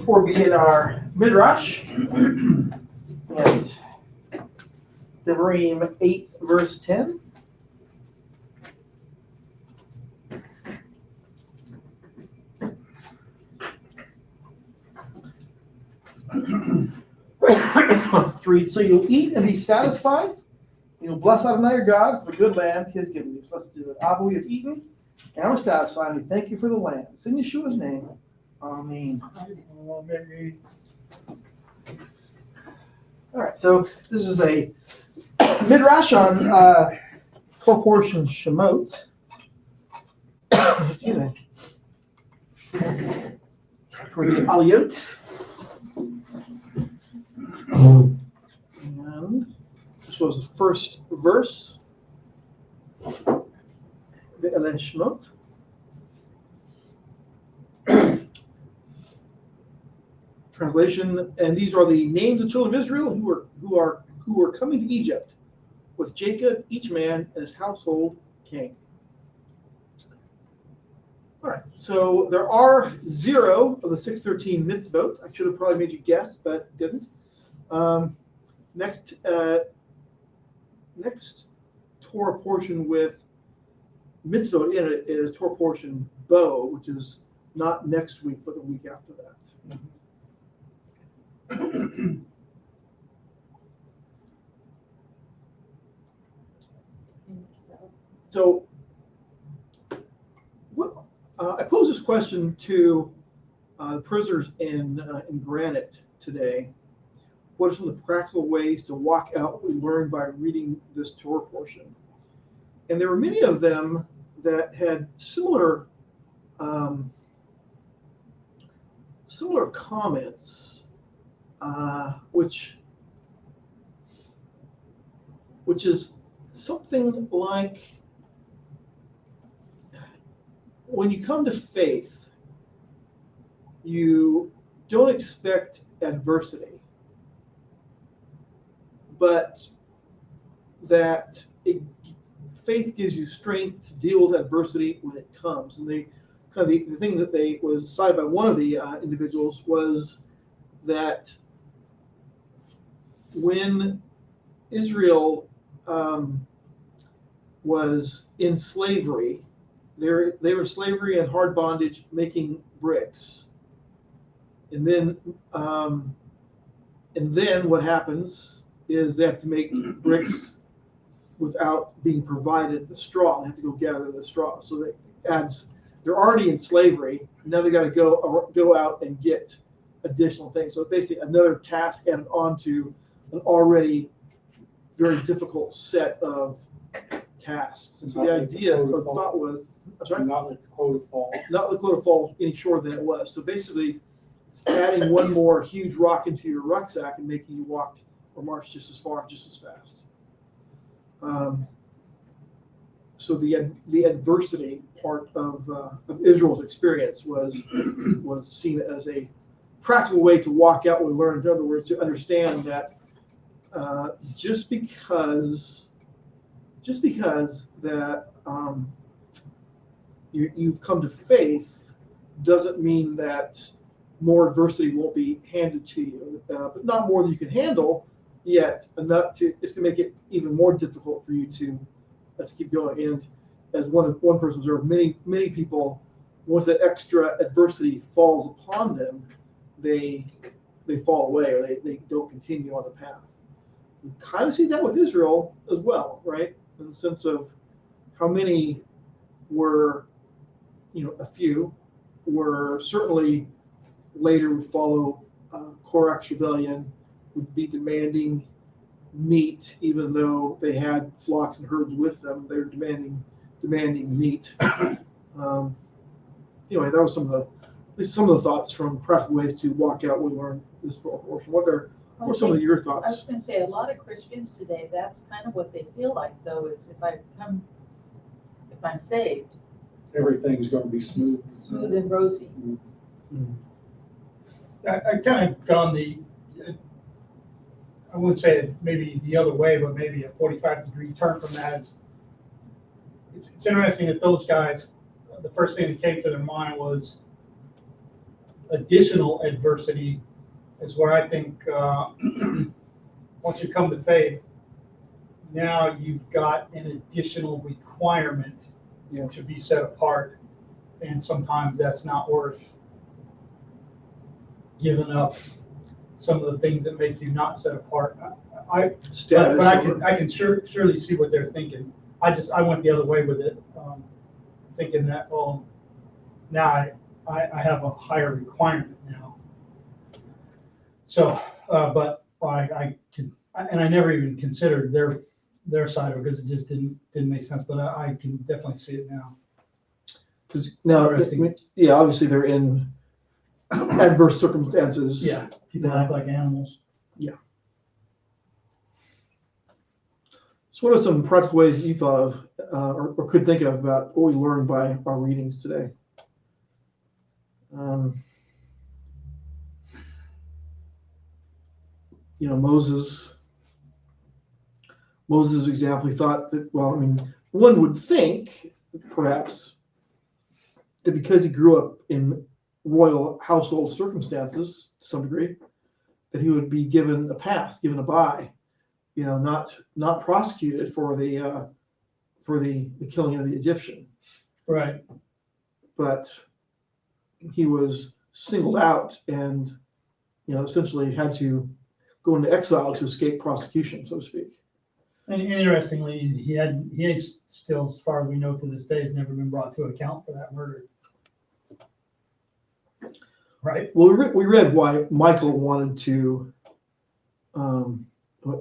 before we begin our Midrash, and Devarim 8, verse 10. Read, so you'll eat and be satisfied. You'll bless Adonai your God for the good land he has given you. So let's do it. Abba, we have eaten and we're satisfied. We thank you for the land. It's in Yeshua's name. Amen. Amen. All right, so this is a Midrash on proportion Shemot. Excuse me. For the Aliyot. And this was the first verse. The Shemot. Translation, and these are the names of children of Israel who are coming to Egypt, with Jacob, each man and his household came. All right, so there are 0 of the 613 mitzvot. I should have probably made you guess, but didn't. Next Torah portion with mitzvot in it is Torah portion Bo, which is not next week, but the week after that. So, I posed this question to the prisoners in Granite today. What are some of the practical ways to walk out what we learned by reading this Torah portion? And there were many of them that had similar comments. Which is something like, when you come to faith, you don't expect adversity, but that faith gives you strength to deal with adversity when it comes. And the thing that was decided by one of the individuals was that when Israel was in slavery, they were in slavery and hard bondage, making bricks, and then what happens is they have to make bricks without being provided the straw. They have to go gather the straw. So that adds, they're already in slavery. Now they got to go out and get additional things. So it's basically another task added on to an already very difficult set of tasks. And so the idea or the thought was, I'm sorry? Not let the quota fall. Not let the quota fall any shorter than it was. So basically, it's adding one more huge rock into your rucksack and making you walk or march just as far, just as fast. So the adversity part of Israel's experience was seen as a practical way to walk out what we learned. In other words, to understand that just because that you've come to faith doesn't mean that more adversity won't be handed to you, but not more than you can handle yet. Enough to it's going to make it even more difficult for you to keep going. And as one person observed, many people, once that extra adversity falls upon them, they fall away or they don't continue on the path. We kind of see that with Israel as well, right? In the sense of how many were, a few were certainly later would follow Korach's rebellion, would be demanding meat, even though they had flocks and herds with them. They were demanding meat. Anyway, that was at least some of the thoughts from practical ways to walk out when we learn this portion. What are some of your thoughts? I was going to say, a lot of Christians today, that's kind of what they feel like, though, is if I'm saved, Everything's going to be smooth and rosy. Mm-hmm. I kind of gone I wouldn't say maybe the other way, but maybe a 45-degree turn from that. It's interesting that those guys, the first thing that came to their mind was additional adversity is where I think, once you come to faith, now you've got an additional requirement Yeah. to be set apart. And sometimes that's not worth giving up some of the things that make you not set apart. Status. But I can surely see what they're thinking. I went the other way with it, thinking that, well, now I have a higher requirement now. So, but I never even considered their side of it because it just didn't make sense. But I can definitely see it now. Because now, yeah, obviously they're in adverse circumstances. Yeah, people act like animals. So what are some practical ways that you thought of or could think of about what we learned by our readings today? Moses' example, he thought that, well, I mean, one would think, perhaps, that because he grew up in royal household circumstances, to some degree, that he would be given a pass, given a bye, not prosecuted for the killing of the Egyptian. Right. But he was singled out and, essentially had to go into exile to escape prosecution, so to speak. And interestingly, he still, as far as we know to this day, has never been brought to account for that murder. Right? Well, we read why Michael wanted to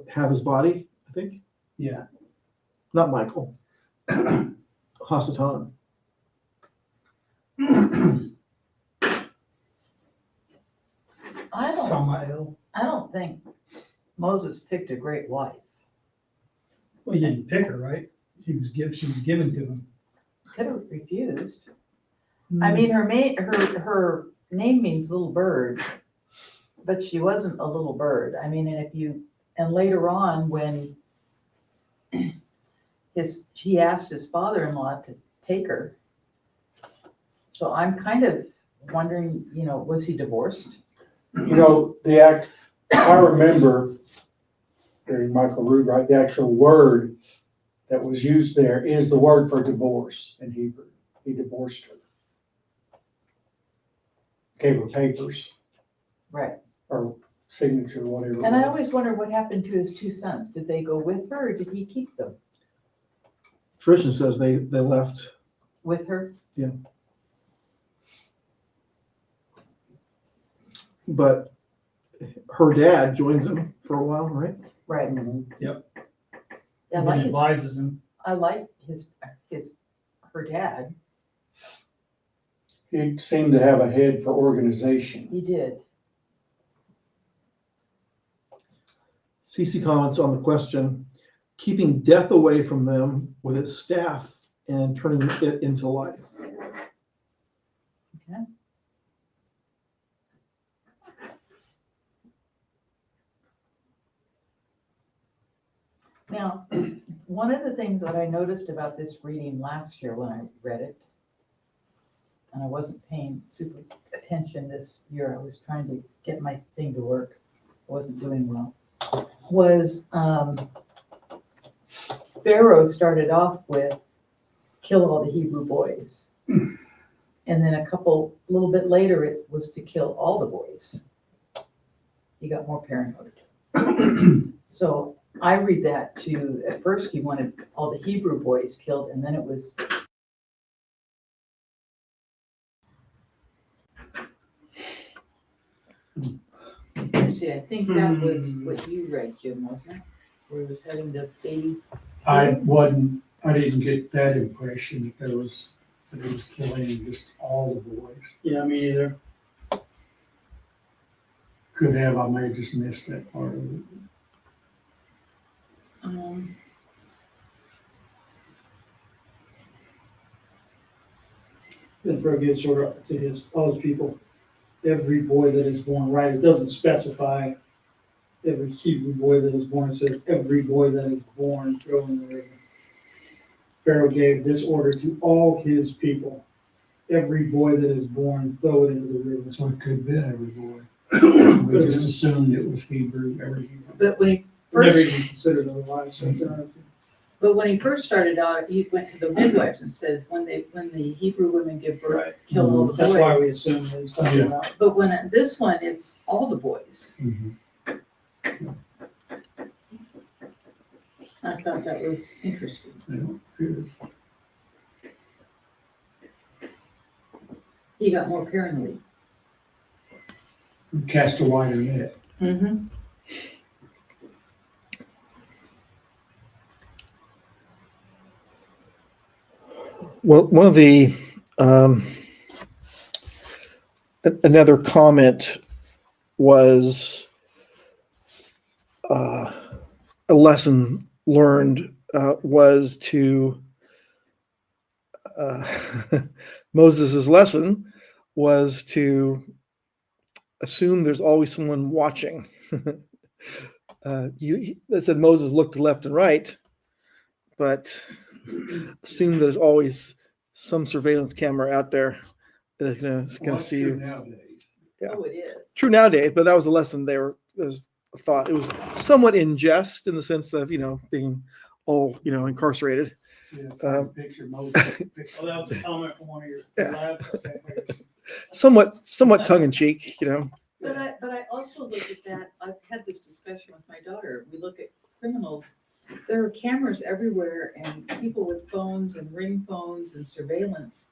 have his body, I think. Yeah. Not Michael. Hasatan. I don't think Moses picked a great wife. Well, he didn't pick her, right? She was given to him. Could have refused. I mean, her name means little bird, but she wasn't a little bird. I mean, and later on when he asked his father-in-law to take her. So I'm kind of wondering, was he divorced? The act, I remember during Michael Rood, right, the actual word that was used there is the word for divorce in Hebrew. He divorced her. Gave her papers. Right. Or signature, whatever. And I always wonder what happened to his two sons. Did they go with her or did he keep them? Tradition says they left. With her? Yeah. But her dad joins him for a while, right? Right. Mhm. Yeah, And he advises him. I like her dad. He seemed to have a head for organization. He did. CC comments on the question, keeping death away from them with its staff and turning it into life. Okay. Now, one of the things that I noticed about this reading last year when I read it, and I wasn't paying super attention this year, I was trying to get my thing to work, I wasn't doing well, was Pharaoh started off with kill all the Hebrew boys. And then a little bit later, it was to kill all the boys. He got more paranoid. So I read that too. At first, he wanted all the Hebrew boys killed, and then it was. Let's see, I think that was what you read, Jim, wasn't it? Where he was having the babies. I didn't get that impression that he was killing just all the boys. Yeah, me either. Could have, I may have just missed that part of it. Then Pharaoh gives order to all his people, every boy that is born, right? It doesn't specify every Hebrew boy that is born. It says every boy that is born, throw in the river. Pharaoh gave this order to all his people. every boy that is born, throw it into the river. So it could have been every boy. We just assumed it was Hebrew, every Hebrew. But when he Never first, even considered otherwise, so it's interesting. but when he first started out, he went to the midwives and says, when the Hebrew women give birth, Right. kill all the That's why we boys. assume that he's talking Yeah. about. But when this one, it's all the boys. I thought that was interesting. Yeah. He got more paranoid. Cast a wider net. Mm-hmm. Well, one of the another comment was a lesson learned was to Moses' lesson was to assume there's always someone watching. It said Moses looked left and right, but assume there's always some surveillance camera out there that is going to see you. Nowadays. Yeah. Oh, it is. True nowadays, but that was a lesson they were. It was a thought. It was somewhat in jest in the sense of being all incarcerated. Yeah, picture Moses. Oh, that was a comment from one of your Yeah. labs? Okay. Somewhat tongue in cheek. But I also look at that, I've had this discussion with my daughter, we look at criminals, there are cameras everywhere and people with phones and ring phones and surveillance.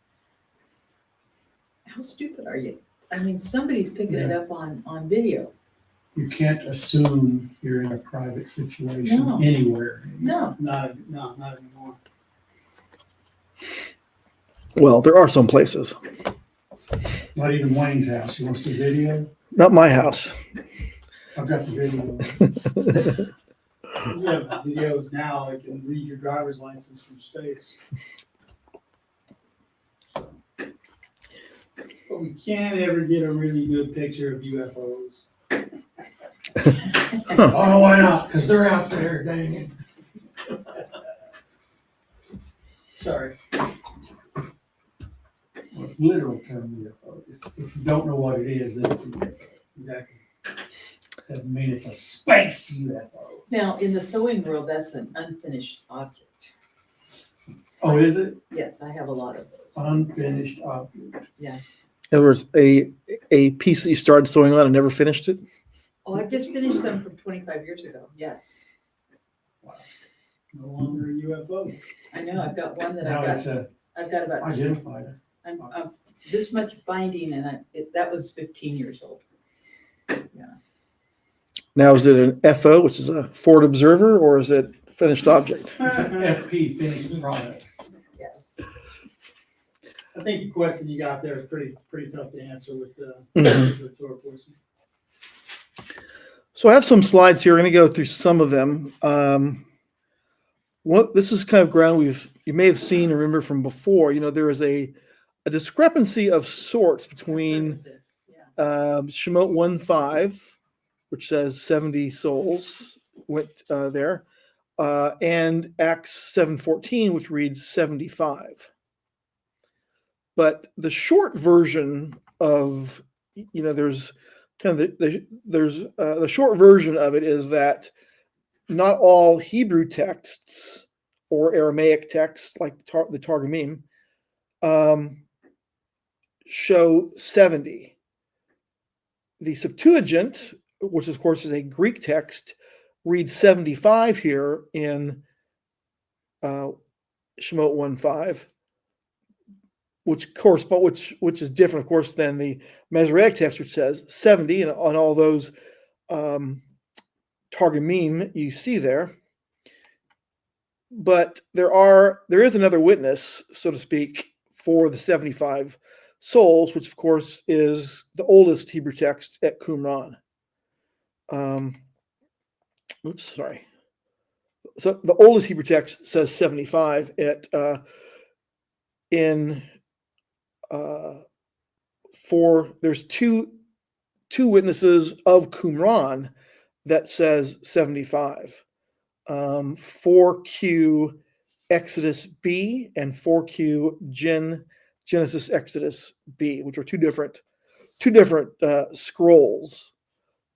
How stupid are you? I mean, somebody's picking it up on video. You can't assume you're in a private situation No. anywhere. No, Not anymore. Well, there are some places. Not even Wayne's house. You want to see video? Not my house. I've got the video. You have videos now that can read your driver's license from space. But we can't ever get a really good picture of UFOs. Oh, why not? Because they're out there, dang it. Sorry. Well, literal term UFO. If you don't know what it is, then it's a UFO. Exactly. Doesn't mean it's a space UFO. now, in the sewing world, that's an unfinished object. Oh, is it? Yes, I have a lot of those. Unfinished object. In other words, a piece that you started sewing on and never finished it. Oh, I just finished some from 25 years ago, yes. Wow. No longer a UFO. I know, I've got one that Now it's I've got about, identifier. I'm this much binding and that was 15 years old. Now, is it an FO, which is a forward observer, or is it finished object? It's an FP, finished product. Yes. I think the question you got there is pretty tough to answer with the Torah portion. So I have some slides here. We're going to go through some of them. This is kind of ground you may have seen or remember from before. There is a discrepancy of sorts between Shemot 1:5, which says 70 souls went there, and Acts 7:14, which reads 75. But the short version of, there's kind of the short version of it is that not all Hebrew texts or Aramaic texts like the Targumim show 70. The Septuagint, which of course is a Greek text, reads 75 here in Shemot 1:5, which is different, of course, than the Masoretic text, which says 70, and on all those Targumim you see there. But there is another witness, so to speak, for the 75 souls, which of course is the oldest Hebrew text at Qumran. Sorry. So the oldest Hebrew text says 75 there's two witnesses of Qumran that says 75. 4Q Exodus B and 4Q Gen Genesis, Exodus, B, which are two different scrolls.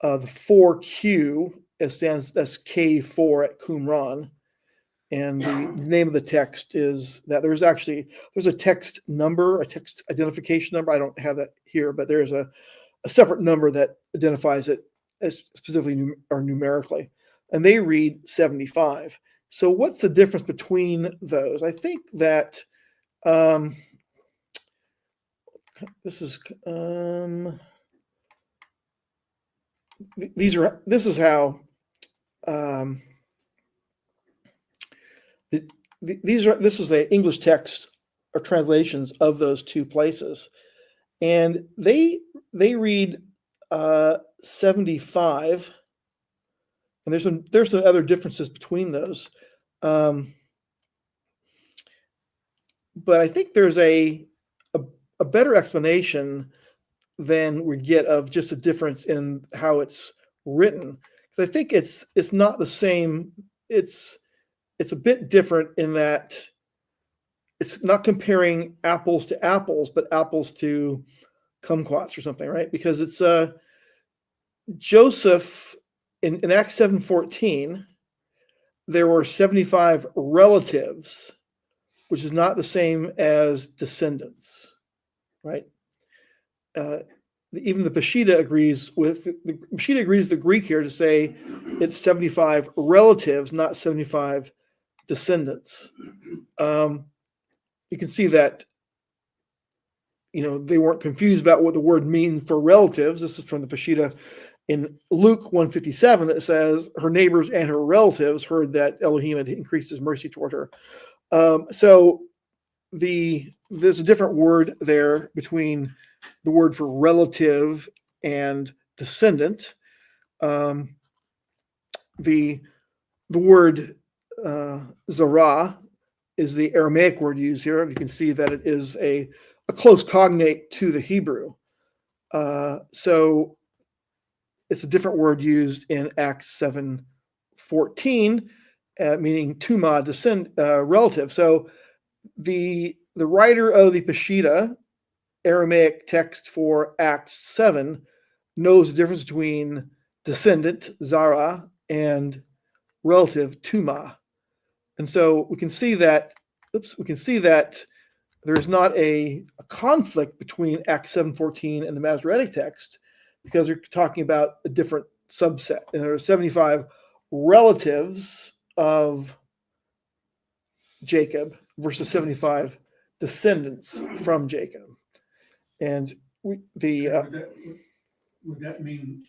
The 4Q stands as K4 at Qumran, and the name of the text is that there's a text number, a text identification number. I don't have that here, but there's a separate number that identifies it as specifically or numerically, and they read 75. So what's the difference between those? I think that this is this is how this is the English text or translations of those two places, and they read 75, and there's some other differences between those, but I think there's a better explanation than we get of just a difference in how it's written, because I think it's not the same. It's a bit different in that it's not comparing apples to apples, but apples to kumquats or something, right? Because it's Joseph in Acts 7:14, there were 75 relatives, which is not the same as descendants, right? Even the Peshitta agrees with the Greek here to say it's 75 relatives, not 75 descendants. You can see that, they weren't confused about what the word means for relatives. This is from the Peshitta in Luke 157 that says her neighbors and her relatives heard that Elohim had increased his mercy toward her. So there's a different word there between the word for relative and descendant. The word zara is the Aramaic word used here. You can see that it is a close cognate to the Hebrew. So it's a different word used in Acts 7:14, meaning tuma, relative. So the writer of the Peshitta Aramaic text for Acts 7 knows the difference between descendant, zara, and relative, tuma. And so we can see that there's not a conflict between Acts 7:14 and the Masoretic text, because they're talking about a different subset. And there are 75 relatives of Jacob versus 75 descendants from Jacob. And Would that mean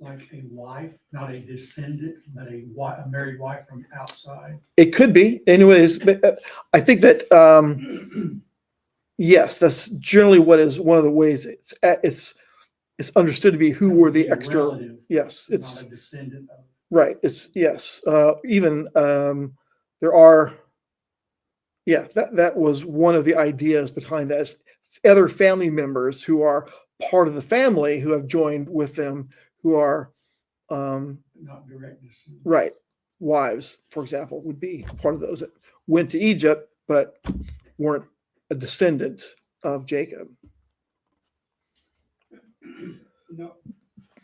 like a wife, not a descendant, but a married wife from outside? It could be. Anyways, but I think that yes, that's generally what is one of the ways it's understood to be who were the extra. Relative, yes, it's not a descendant of. Right. It's yes. Even there are. Yeah, that was one of the ideas behind that. Is other family members who are part of the family who have joined with them, who are Not direct descendants. right. Wives, for example, would be part of those that went to Egypt but weren't a descendant of Jacob.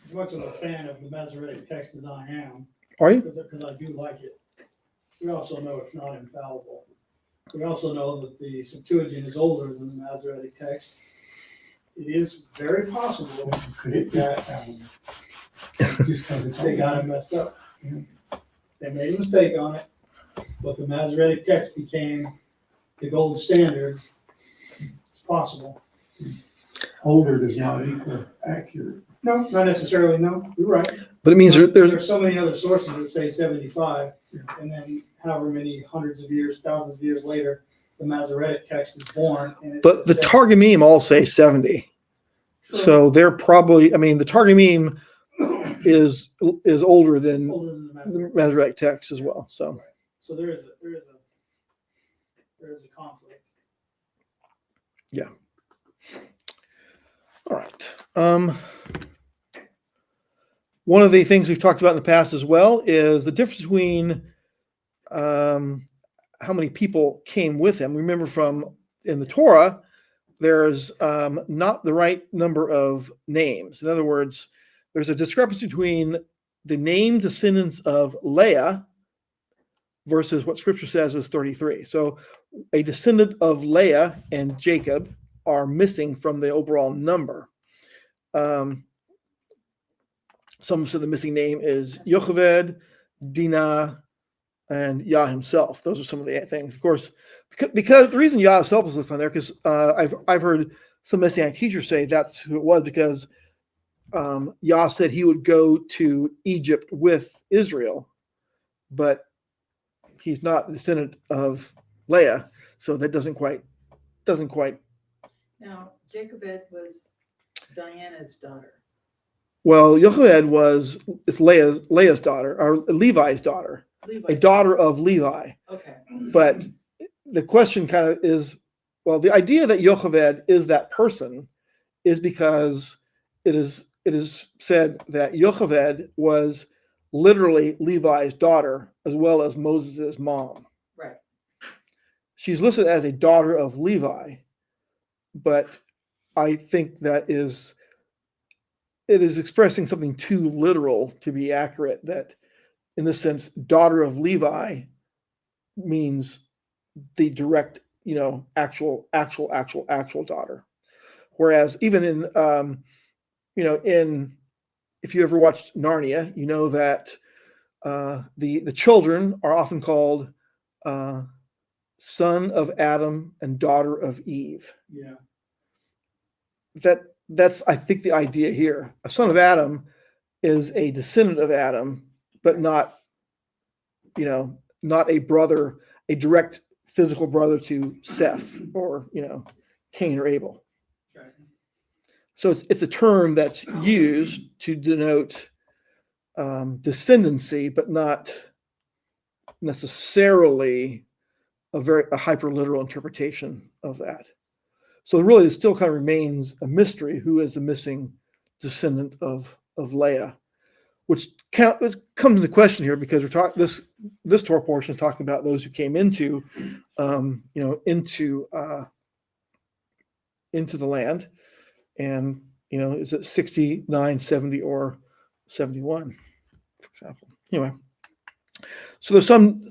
As much of a fan of the Masoretic text as I am, Are you? because I do like it, we also know it's not infallible. We also know that the Septuagint is older than the Masoretic text. It is very possible Could it be that just because it's they got it messed up. They made a mistake on it, but the Masoretic text became the gold standard. It's possible. older does not equal accurate? No, not necessarily, no, you're right. But it means there's There's so many other sources that say 75, and then however many hundreds of years, thousands of years later, the Masoretic text is born. And it's but the Targumim all say 70. Sure. So they're probably, the Targumim is older than older than the the Masoretic. Masoretic text as well. So So there is a conflict. all right. One of the things we've talked about in the past as well is the difference between how many people came with him. Remember from in the Torah, there's not the right number of names. In other words, there's a discrepancy between the named descendants of Leah versus what Scripture says is 33. So a descendant of Leah and Jacob are missing from the overall number. Some said the missing name is Yocheved, Dinah, and Yah himself. Those are some of the things. Of course, because the reason Yah himself is listed on there, because I've heard some Messianic teachers say that's who it was, because Yah said he would go to Egypt with Israel, but he's not a descendant of Leah, so that doesn't quite. Now, Jacobed was Diana's daughter. Well, Yocheved is Leah's daughter, or Levi's daughter, a daughter of Levi. Okay. But the question kind of is, well, the idea that Yocheved is that person is because it is said that Yocheved was literally Levi's daughter as well as Moses' mom. Right. She's listed as a daughter of Levi, but I think that it is expressing something too literal to be accurate, that in this sense, daughter of Levi means the direct, actual daughter. Whereas even in, if you ever watched Narnia, you know that the children are often called son of Adam and daughter of Eve. Yeah. That's I think the idea here. A son of Adam is a descendant of Adam, but not a brother, a direct physical brother to Seth or Cain or Abel. Okay. So it's a term that's used to denote descendancy, but not necessarily a hyperliteral interpretation of that. So really, it still kind of remains a mystery who is the missing descendant of Leah, which comes into question here because we're talking this Torah portion is talking about those who came into the land, and is it 69, 70, or 71, for example? Anyway, so there's some.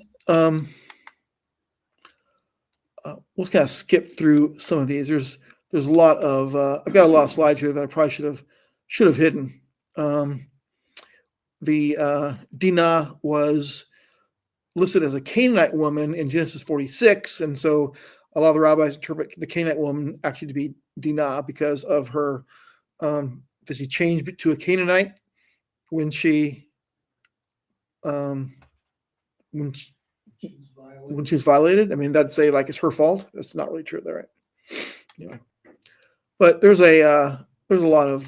We'll kind of skip through some of these. There's a lot of I've got a lot of slides here that I probably should have hidden. The Dinah was listed as a Canaanite woman in Genesis 46, and so a lot of the rabbis interpret the Canaanite woman actually to be Dinah because of her. That she changed to a Canaanite when she was violated. I mean, that'd say like it's her fault. That's not really true, though, right? Anyway, but there's a lot of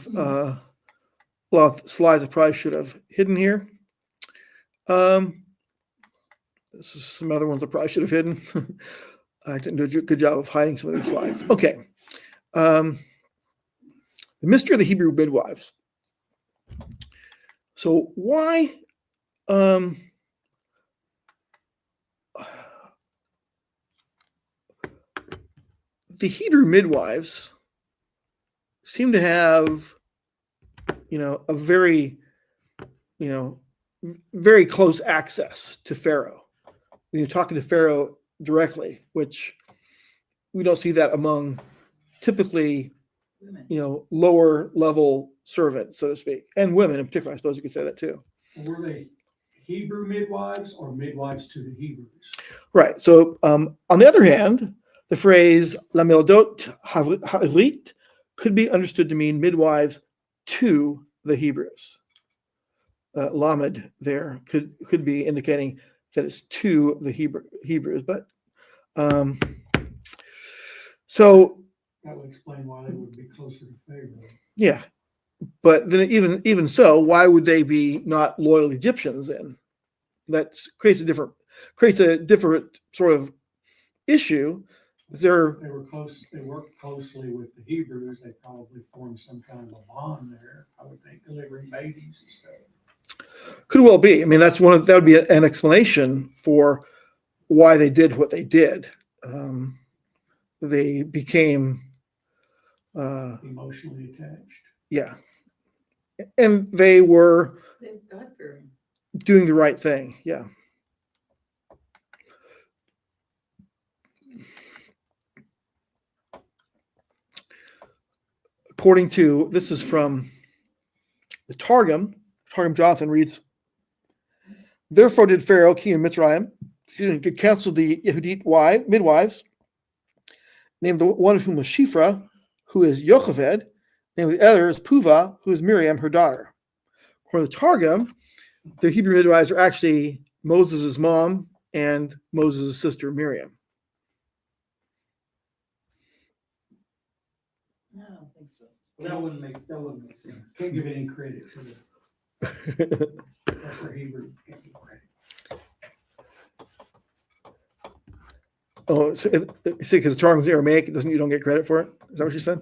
slides I probably should have hidden here. This is some other ones I probably should have hidden. I didn't do a good job of hiding some of these slides. Okay, the mystery of the Hebrew midwives. So why? The Hebrew midwives seem to have, a very, very close access to Pharaoh. You're talking to Pharaoh directly, which we don't see that among typically, Women. lower level servants, so to speak, and women in particular. I suppose you could say that too. Were they Hebrew midwives or midwives to the Hebrews? Right. So on the other hand, the phrase "la meldot havrit" could be understood to mean midwives to the Hebrews. Lamed there could be indicating that it's to the Hebrews, but so that would explain why they would be closer to Pharaoh. Yeah, but then even so, why would they be not loyal Egyptians then? That creates a different sort of issue. They were close. They worked closely with the Hebrews. They probably formed some kind of a bond there. I would think, delivering babies and stuff. Could well be. I mean, that would be an explanation for why they did what they did. They became Emotionally attached. Yeah. And they were They're God-fearing. doing the right thing. Yeah. According to, this is from the Targum Jonathan reads, therefore did Pharaoh, king of Mitzrayim, cancel the Yehudite midwives, named the one of whom was Shifra, who is Yocheved, named the other is Puva, who is Miriam, her daughter. According to the Targum, the Hebrew midwives are actually Moses' mom and Moses' sister Miriam. No, I don't think so. That wouldn't make sense. Can't give any credit to the, that's for Hebrew. Can't give credit. Oh, so see, because Targum's Aramaic, you don't get credit for it? Is that what you said?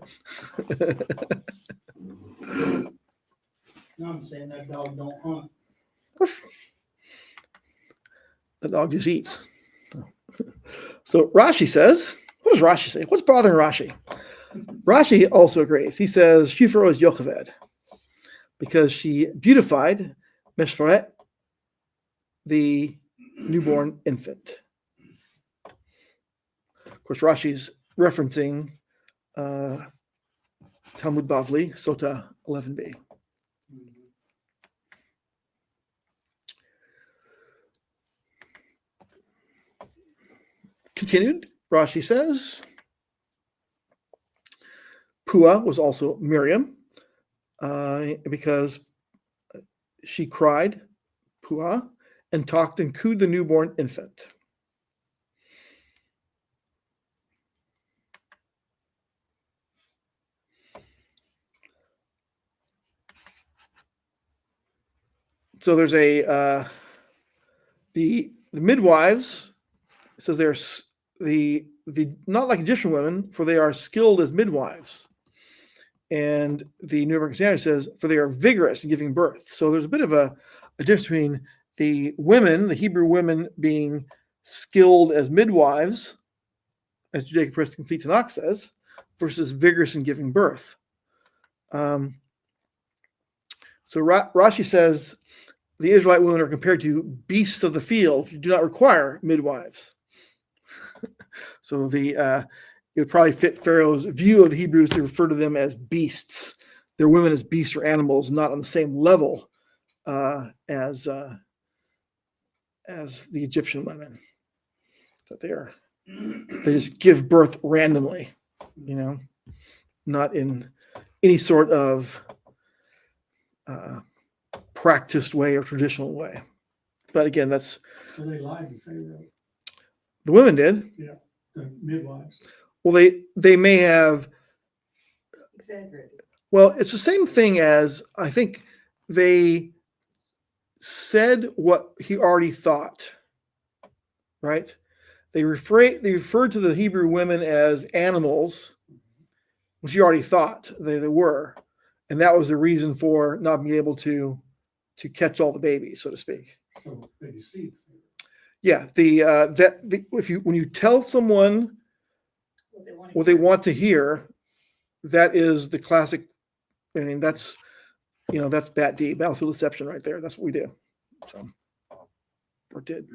No, I'm saying that dog don't hunt. The dog just eats. So Rashi says, what does Rashi say? What's bothering Rashi? Rashi also agrees. He says Shifra is Yocheved because she beautified Meshparet, the newborn infant. Of course, Rashi's referencing Talmud Bavli, Sota 11b. Continued, Rashi says, Pua was also Miriam because she cried, Pua, and talked and cooed the newborn infant. So there's the midwives. It says they're the not like Egyptian women, for they are skilled as midwives. And the New American Standard says, for they are vigorous in giving birth. So there's a bit of a difference between the women, the Hebrew women, being skilled as midwives, as Judaic Press Complete Tanakh says, versus vigorous in giving birth. So Rashi says the Israelite women are compared to beasts of the field who do not require midwives. So it would probably fit Pharaoh's view of the Hebrews to refer to them as beasts. Their women as beasts or animals, not on the same level as the Egyptian women. That they just give birth randomly, not in any sort of practiced way or traditional way. But again, that's So they lied to Pharaoh, the women did. the midwives. Well, they may have. Exaggerated. Well, it's the same thing as I think they said what he already thought. Right? They referred to the Hebrew women as animals, which he already thought they were, and that was the reason for not being able to catch all the babies, so to speak. So they deceived Pharaoh. Yeah, when you tell someone what they want to hear, that is the classic. I mean, that's battlefield deception right there. That's what we do. So, or did.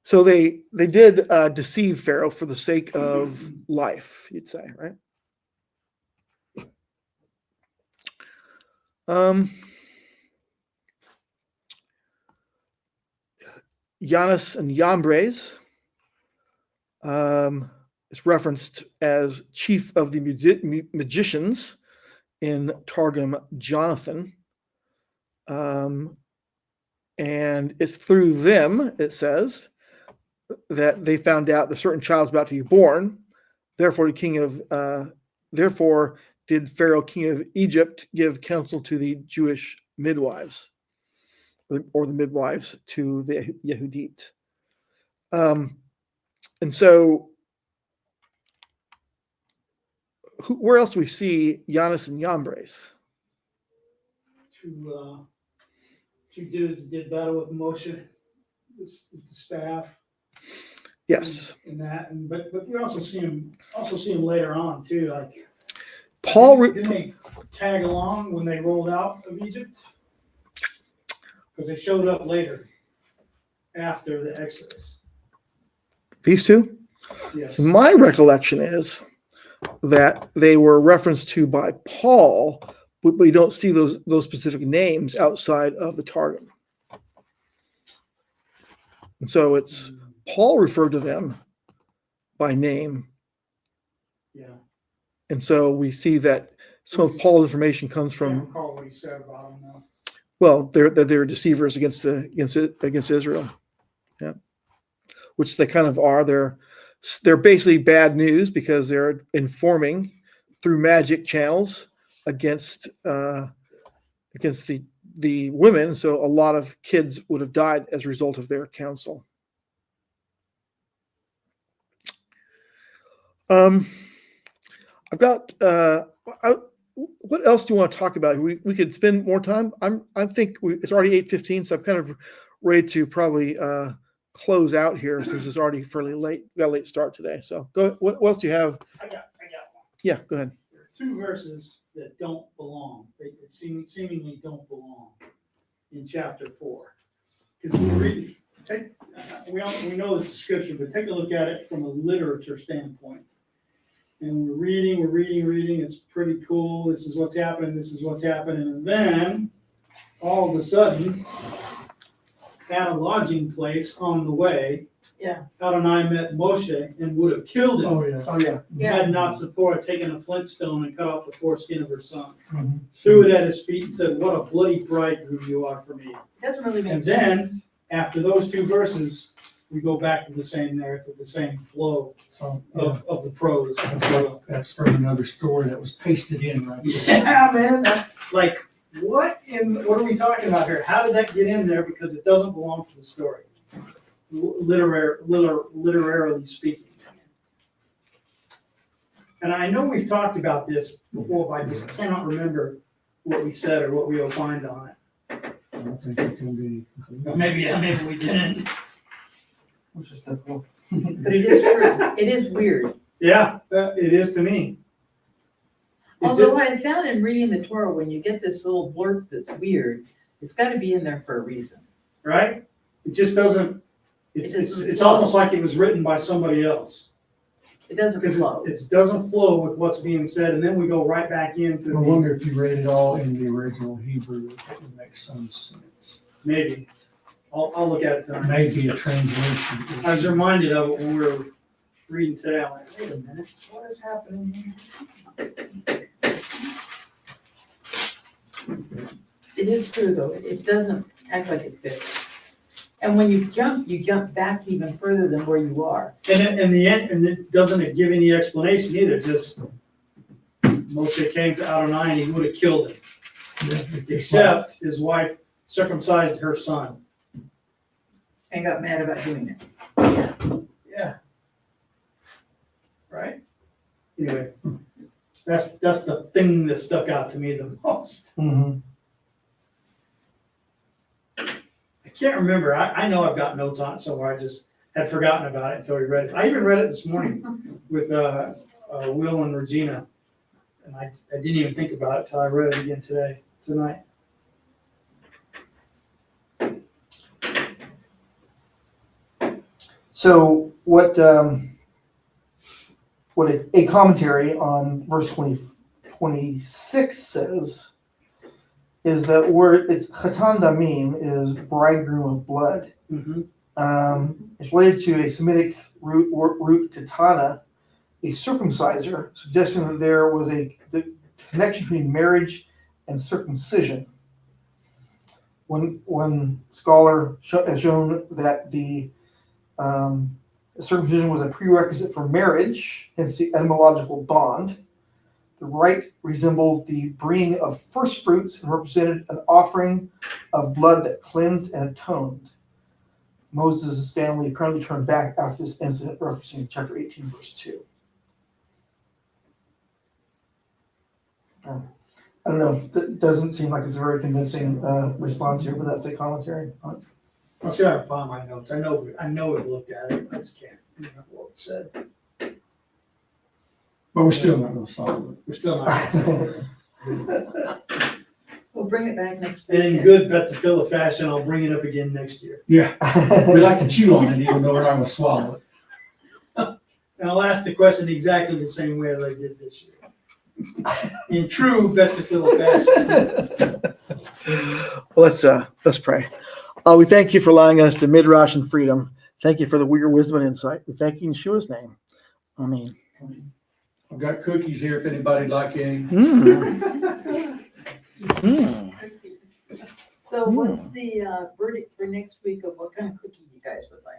So they did deceive Pharaoh for the sake of life, you'd say, right? Janus and Jambres is referenced as chief of the magicians in Targum Jonathan. And it's through them, it says, that they found out the certain child is about to be born. Therefore, therefore did Pharaoh, king of Egypt, give counsel to the Jewish midwives, or the midwives to the Yehudit. And so, where else do we see Janus and Jambres? Two dudes did battle with Moshe, with the staff. Yes. In that, but we also see him later on too, like. Paul, Didn't they tag along when they rolled out of Egypt? Because they showed up later, after the Exodus. these two? Yes. My recollection is that they were referenced to by Paul, but we don't see those specific names outside of the Targum. And so it's Paul referred to them by name. Yeah. And so we see that some of Paul's information comes I don't from, recall what he said about them now. well, they're deceivers against Israel. Yeah. Which they kind of are. They're basically bad news because they're informing through magic channels against the women. So a lot of kids would have died as a result of their counsel. I've got. What else do you want to talk about? We could spend more time. I think it's already 8:15, so I'm kind of ready to probably close out here since it's already fairly late. We got a late start today. So go. What else do you have? I got one. Yeah, go ahead. There are two verses that don't belong. They seemingly don't belong in chapter 4. Because we know this is scripture, but take a look at it from a literature standpoint. And we're reading. It's pretty cool. This is what's happening. And then all of a sudden, at a lodging place on the way, Yeah. Adonai met Moshe and would have killed him. Oh, yeah. Had not Zipporah taken a flintstone and cut off the foreskin of her son, Mhm. threw it at his feet and said, "What a bloody bridegroom you are for me." Doesn't really make And then- sense. After those two verses, we go back to the same narrative, the same flow So, of the prose. that's from another story that was pasted in right there. Yeah, man, like, what are we talking about here? How did that get in there? Because it doesn't belong to the story, literarily speaking. And I know we've talked about this before, but I just cannot remember what we said or what we opined on it. I don't think it can be. Maybe we didn't. Which is typical. But it is true. It is weird. Yeah, it is to me. Although I found in reading the Torah, when you get this little blurb that's weird, it's got to be in there for a reason. Right? It just doesn't, it's almost like it was written by somebody else. It doesn't Because flow. it doesn't flow with what's being said, and then we go right back into I wonder if you read it all in the original Hebrew, it would make some sense. maybe. I'll look at it It tonight. may be a translation. I was reminded of it when we were reading today. I'm like, wait a minute, what is happening here? It is true, though. It doesn't act like it fits. And when you jump back even further than where you are. And in the end, and it doesn't give any explanation either, just Moshe came to Adonai and he would have killed him, except his wife circumcised her son. And got mad about doing it. Yeah. Right? Anyway, that's the thing that stuck out to me the most. Mhm. I can't remember. I know I've got notes on it somewhere. I just had forgotten about it until we read it. I even read it this morning with Will and Regina. And I didn't even think about it till I read it again tonight. So what a commentary on verse 26 says is that word, it's Chatan Damim, is bridegroom of blood. Mm-hmm. It's related to a Semitic root katana, a circumciser, suggesting that there was the connection between marriage and circumcision. One scholar has shown that the circumcision was a prerequisite for marriage, hence the etymological bond. The rite resembled the bringing of first fruits and represented an offering of blood that cleansed and atoned. Moses' family apparently turned back after this incident, referencing chapter 18, verse 2. I don't know. That doesn't seem like it's a very convincing response here, but that's a commentary on it. I'll see if I can find my notes. I know we've looked at it. I just can't. remember what was said. But we're still not gonna solve it. We're still not. We'll bring it back next week. And in good Bet Tefillah fashion, I'll bring it up again next year. Yeah, we like to chew on it, even though we're not gonna swallow it. And I'll ask the question exactly the same way as I did this year. In true Bet Tefillah fashion. Well, let's pray. We thank you for allowing us to Midrash and freedom. Thank you for the weird wisdom and insight. We thank you in Yeshua's name. Amen. I've got cookies here if anybody'd like any. So what's the verdict for next week of what kind of cookie you guys would like?